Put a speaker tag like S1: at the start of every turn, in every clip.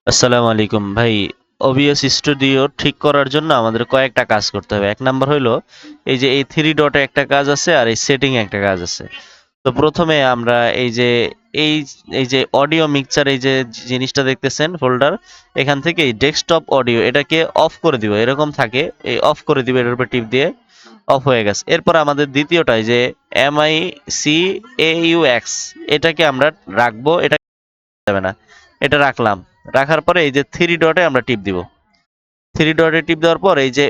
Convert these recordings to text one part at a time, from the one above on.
S1: আসসালামু আলাইকুম ভাই। ওবিএস স্টুডিও ঠিক করার জন্য আমাদের কয়েকটা কাজ করতে হবে। এক নাম্বার হইলো এই যে এই থ্রি ডটে একটা কাজ আছে আর এই সেটিং একটা কাজ আছে। তো প্রথমে আমরা এই এই যে অডিও মিক্সচার এই যে জিনিসটা দেখতেছেন ফোল্ডার, এখান থেকে এই ডেস্কটপ অডিও এটাকে অফ করে দিব, এরকম থাকে এই অফ করে দিব, এটার উপর টিপ দিয়ে অফ হয়ে গেছে। এরপর আমাদের দ্বিতীয়টা এই যে MICAUX এটাকে আমরা রাখবো, এটা যাবে না, এটা রাখলাম। রাখার পরে এই যে থ্রি ডটে আমরা টিপ দিব। থ্রি ডটে টিপ দেওয়ার পর এই যে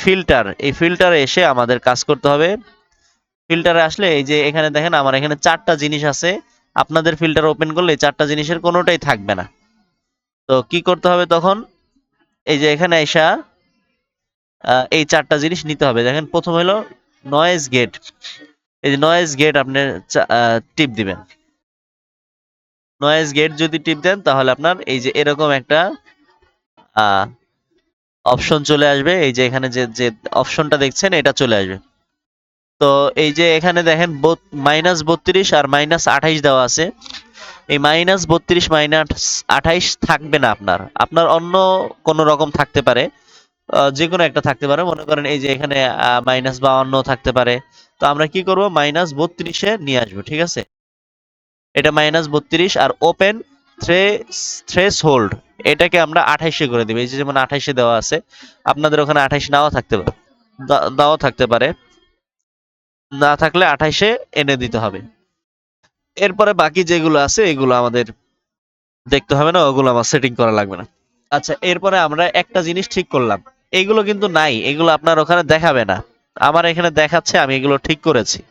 S1: ফিল্টার, এই ফিল্টারে এসে আমাদের কাজ করতে হবে। ফিল্টারে আসলে এই যে এখানে দেখেন আমার এখানে চারটা জিনিস আছে। আপনাদের ফিল্টার ওপেন করলে এই চারটা জিনিসের কোনোটাই থাকবে না। তো কি করতে হবে তখন, এই যে এখানে এসা এই চারটা জিনিস নিতে হবে। দেখেন প্রথম হলো নয়েজ গেট, এই যে নয়েজ গেট আপনি টিপ দিবেন। নয়েজ গেট যদি টিপ দেন তাহলে আপনার এই যে এরকম একটা অপশন চলে আসবে। এই যে এখানে যে যে অপশনটা দেখছেন এটা চলে আসবে। তো এই যে এখানে দেখেন -32 আর -28 দেওয়া আছে। এই -32 -28 থাকবে না, আপনার আপনার অন্য কোনো রকম থাকতে পারে। যে কোনো একটা থাকতে পারে, মনে করেন এই যে এখানে -52 থাকতে পারে। তো আমরা কি করব, -32-এ নিয়ে আসবো, ঠিক আছে। এটা -32 আর ওপেন থ্রেস হোল্ড এটাকে আমরা 28-এ করে দেবো। এই যে যেমন 28-এ দেওয়া আছে, আপনাদের ওখানে 28 নাও থাকতে পারে, নাও থাকতে পারে, না থাকলে 28-এ এনে দিতে হবে। এরপরে বাকি যেগুলো আছে এগুলো আমাদের দেখতে হবে না, ওগুলো আমার সেটিং করা লাগবে না। আচ্ছা, এরপরে আমরা একটা জিনিস ঠিক করলাম, এগুলো কিন্তু নাই, এগুলো আপনার ওখানে দেখাবে না, আমার এখানে দেখাচ্ছে, আমি এগুলো ঠিক করেছি।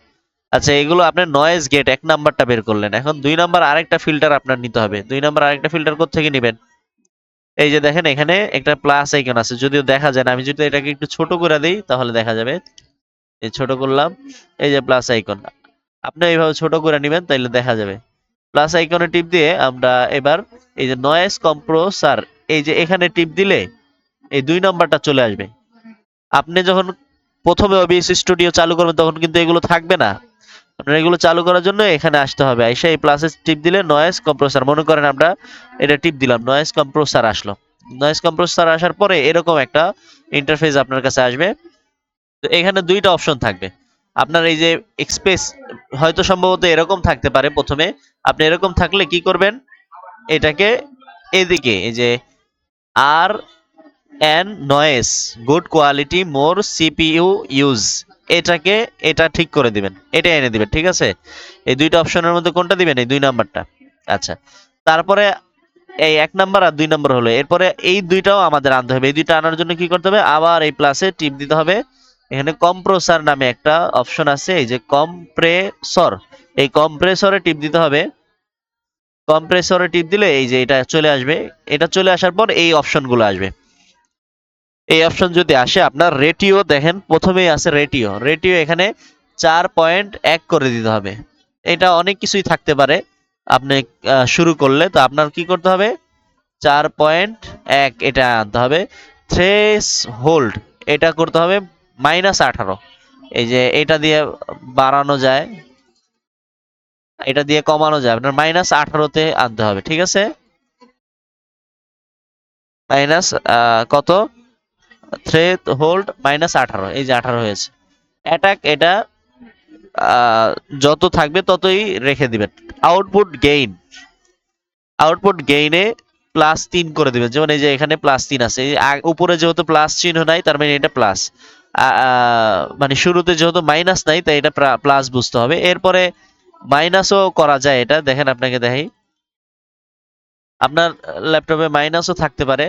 S1: আচ্ছা, এগুলো আপনার নয়েজ গেট এক নাম্বারটা বের করলেন, এখন দুই নাম্বার আরেকটা ফিল্টার আপনার নিতে হবে। দুই নাম্বার আরেকটা ফিল্টার কোত্থেকে নেবেন, এই যে দেখেন এখানে একটা প্লাস আইকন আছে, যদিও দেখা যায় না, আমি যদি এটাকে একটু ছোট করে দিই তাহলে দেখা যাবে। এই ছোট করলাম, এই যে প্লাস আইকন, আপনি এইভাবে ছোট করে নেবেন তাইলে দেখা যাবে। প্লাস আইকনে টিপ দিয়ে আমরা এবার এই যে নয়েজ কম্প্রেসর, এই যে এখানে টিপ দিলে এই দুই নাম্বারটা চলে আসবে। আপনি যখন প্রথমে ওবিএস স্টুডিও চালু করবেন তখন কিন্তু এগুলো থাকবে না। আপনার এগুলো চালু করার জন্য এখানে আসতে হবে, এসে এই প্লাসে টিপ দিলে নয়েজ কম্প্রেসর, মনে করেন আমরা এটা টিপ দিলাম, নয়েজ কম্প্রেসর আসলো। নয়েজ কম্প্রেসর আসার পরে এরকম একটা ইন্টারফেস আপনার কাছে আসবে। তো এখানে দুইটা অপশন থাকবে আপনার, এই যে এক্সপ্রেস, হয়তো সম্ভবত এরকম থাকতে পারে প্রথমে। আপনি এরকম থাকলে কি করবেন, এটাকে এদিকে এই যে আর and noise good quality more CPU use, এটাকে এটা ঠিক করে দিবেন, এটা এনে দিবেন, ঠিক আছে। এই দুইটা অপশনের মধ্যে কোনটা দিবেন, এই দুই নাম্বারটা। আচ্ছা, তারপরে এই এক নাম্বার আর দুই নাম্বার হলো, এরপরে এই দুইটাও আমাদের আনতে হবে। এই দুইটা আনার জন্য কি করতে হবে, আবার এই প্লাসে টিপ দিতে হবে। এখানে কম্প্রেসর নামে একটা অপশন আছে, এই যে কম্প্রেসর, এই কম্প্রেসরে টিপ দিতে হবে। কম্প্রেসরে টিপ দিলে এই যে এটা চলে আসবে। এটা চলে আসার পর এই অপশনগুলো আসবে। এই অপশন যদি আসে, আপনার রেটিও দেখেন প্রথমেই আছে রেটিও, রেটিও এখানে 4.1 করে দিতে হবে। এটা অনেক কিছুই থাকতে পারে, আপনি শুরু করলে তো আপনার কি করতে হবে, 4.1 এটা আনতে হবে। থ্রেস হোল্ড এটা করতে হবে -18, এই যে এটা দিয়ে বাড়ানো যায়, এটা দিয়ে কমানো যায়, আপনার -18-তে আনতে হবে, ঠিক আছে। মাইনাস কত, থ্রেড হোল্ড -18, এই যে 18 হয়েছে। অ্যাটাক এটা যত থাকবে ততই রেখে দিবেন। আউটপুট গেইন, আউটপুট গেইনে +3 করে দিবেন, যেমন এই যে এখানে +3 আছে, এই উপরে যেহেতু প্লাস চিহ্ন নাই তার মানে এটা প্লাস, মানে শুরুতে যেহেতু মাইনাস নাই তাই এটা প্লাস বুঝতে হবে। এরপরে মাইনাসও করা যায়, এটা দেখেন আপনাকে দেখাই, আপনার ল্যাপটপে মাইনাসও থাকতে পারে।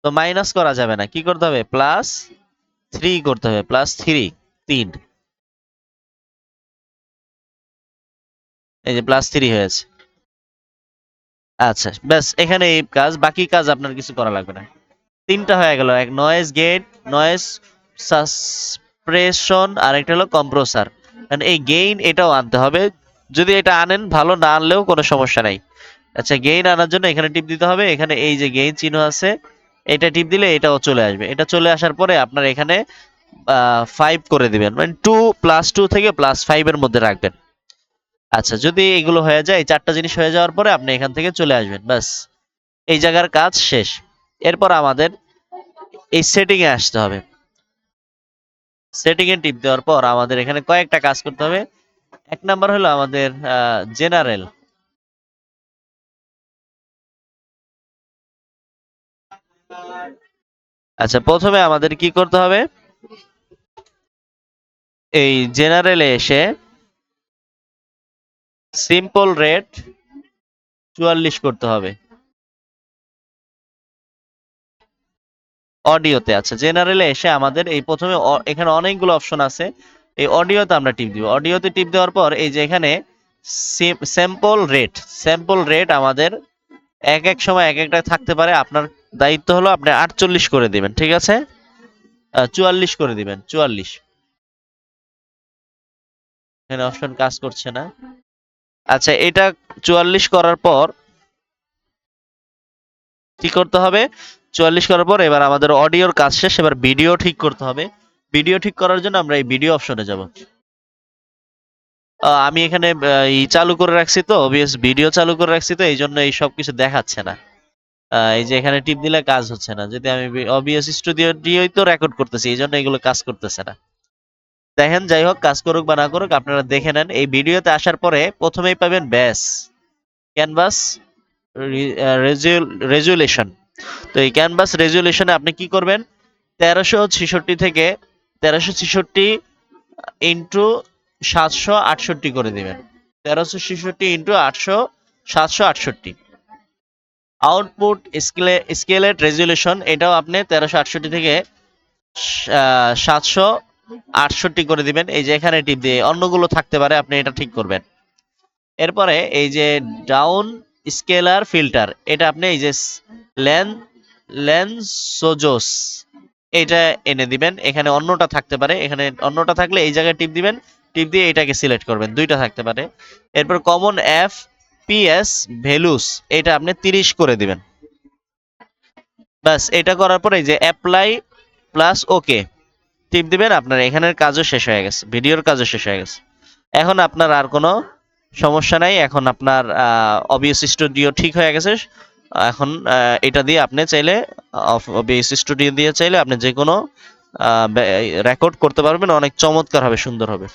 S1: তো মাইনাস করা যাবে না, কি করতে হবে, +3 করতে হবে, +3, 3, এই যে +3 হয়েছে। আচ্ছা ব্যাস, এখানে এই কাজ, বাকি কাজ আপনার কিছু করা লাগবে না। তিনটা হয়ে গেল, এক নয়েজ গেট, নয়েজ সাসপ্রেশন, আর একটা হলো কম্প্রেসর। মানে এই গেইন এটাও আনতে হবে, যদি এটা আনেন ভালো, না আনলেও কোনো সমস্যা নাই। আচ্ছা, গেইন আনার জন্য এখানে টিপ দিতে হবে, এখানে এই যে গেইন চিহ্ন আছে এটা টিপ দিলে এটাও চলে আসবে। এটা চলে আসার পরে আপনার এখানে 5 করে দিবেন, মানে 2 +2 থেকে +5 এর মধ্যে রাখবেন। আচ্ছা, যদি এগুলো হয়ে যায়, এই 4টা জিনিস হয়ে যাওয়ার পরে আপনি এখান থেকে চলে আসবেন, ব্যাস এই জায়গার কাজ শেষ। এরপর আমাদের এই সেটিং এ আসতে হবে। সেটিং এ টিপ দেওয়ার পর আমাদের এখানে কয়েকটা কাজ করতে হবে। এক নাম্বার হলো আমাদের জেনারেল। আচ্ছা, প্রথমে আমাদের কি করতে হবে, এই জেনারেলে এসে সিম্পল রেট 44 করতে হবে অডিওতে। আচ্ছা, জেনারেলে এসে আমাদের এই প্রথমে এখানে অনেকগুলো অপশন আছে, এই অডিওতে আমরা টিপ দিব। অডিওতে টিপ দেওয়ার পর এই যে এখানে স্যাম্পল রেট আমাদের এক এক সময় এক একটা থাকতে পারে। আপনার দায়িত্ব হলো আপনি 48 করে দিবেন, ঠিক আছে? 44 করে দিবেন, 44। এখানে অপশন কাজ করছে না। আচ্ছা, এটা 44 করার পর কি করতে হবে, 44 করার পর এবার আমাদের অডিওর কাজ শেষ, এবার ভিডিও ঠিক করতে হবে। ভিডিও ঠিক করার জন্য আমরা এই ভিডিও অপশনে যাব। আমি এখানে চালু করে রাখছি, তো ওবিএস ভিডিও চালু করে রাখছি, তো এই জন্য এই সব কিছু দেখাচ্ছে না। এই যে এখানে টিপ দিলে কাজ হচ্ছে না, যদি আমি ওবিএস স্টুডিও দিয়েই তো রেকর্ড করতেছি, এই জন্য এগুলো কাজ করতেছে না। দেখেন, যাই হোক, কাজ করুক বা না করুক, আপনারা দেখে নেন। এই ভিডিওতে আসার পরে প্রথমেই পাবেন ব্যাস ক্যানভাস রেজুলেশন। তো এই ক্যানভাস রেজুলেশনে আপনি কি করবেন, 1366 থেকে 1366 ইন্টু 768 করে দিবেন। 1366 ইন্টু 768। আউটপুট স্কেলেট রেজুলেশন, এটাও আপনি 1368 থেকে 768 করে দিবেন। এই যে এখানে টিপ দিয়ে অন্যগুলো থাকতে পারে, আপনি এটা ঠিক করবেন। এরপরে এই যে ডাউন স্কেলার ফিল্টার, এটা আপনি এই যে লেন লেন্সোজোস এটা এনে দিবেন। এখানে অন্যটা থাকতে পারে, এখানে অন্যটা থাকলে এই জায়গায় টিপ দিবেন, টিপ দিয়ে এটাকে সিলেক্ট করবেন, দুইটা থাকতে পারে। এরপর কমন এফ পিএস ভ্যালুস, এটা আপনি 30 করে দিবেন। ব্যাস, এটা করার পরে এই যে অ্যাপ্লাই প্লাস ওকে টিপ দিবেন, আপনার এখানের কাজও শেষ হয়ে গেছে, ভিডিওর কাজও শেষ হয়ে গেছে। এখন আপনার আর কোনো সমস্যা নাই, এখন আপনার ওবিএস স্টুডিও ঠিক হয়ে গেছে। এখন এটা দিয়ে আপনি চাইলে ওবিএস স্টুডিও দিয়ে চাইলে আপনি যে কোনো রেকর্ড করতে পারবেন, অনেক চমৎকার হবে, সুন্দর হবে।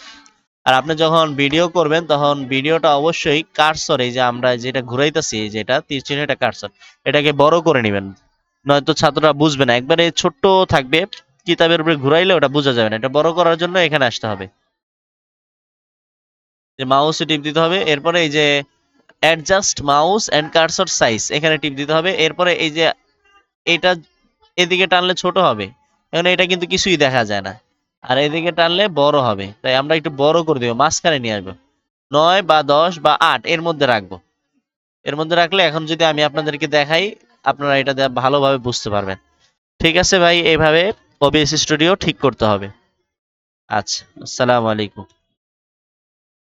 S1: আর আপনি যখন ভিডিও করবেন তখন ভিডিওটা অবশ্যই কার্সর, এই যে আমরা যেটা ঘুরাইতেছি, যেটা তীর চিহ্ন, এটা কার্সর, এটাকে বড় করে নেবেন, নয়তো ছাত্ররা বুঝবে না। একবারে ছোট্ট থাকবে, কিতাবের উপরে ঘুরাইলে ওটা বোঝা যাবে না। এটা বড় করার জন্য এখানে আসতে হবে, যে মাউসে টিপ দিতে হবে। এরপরে এই যে adjust mouse and cursor size, এখানে টিপ দিতে হবে। এরপরে এই যে এটা এদিকে টানলে ছোট হবে, এখন এটা কিন্তু কিছুই দেখা যায় না, আর এদিকে টানলে বড় হবে, তাই আমরা একটু বড় করে দেবো, মাঝখানে নিয়ে আসবো, 9 বা 10 বা 8 এর মধ্যে রাখবো। এর মধ্যে রাখলে এখন যদি আমি আপনাদেরকে দেখাই, আপনারা এটা ভালোভাবে বুঝতে পারবেন। ঠিক আছে ভাই, এইভাবে ওবিএস স্টুডিও ঠিক করতে হবে। আচ্ছা, আসসালামু আলাইকুম।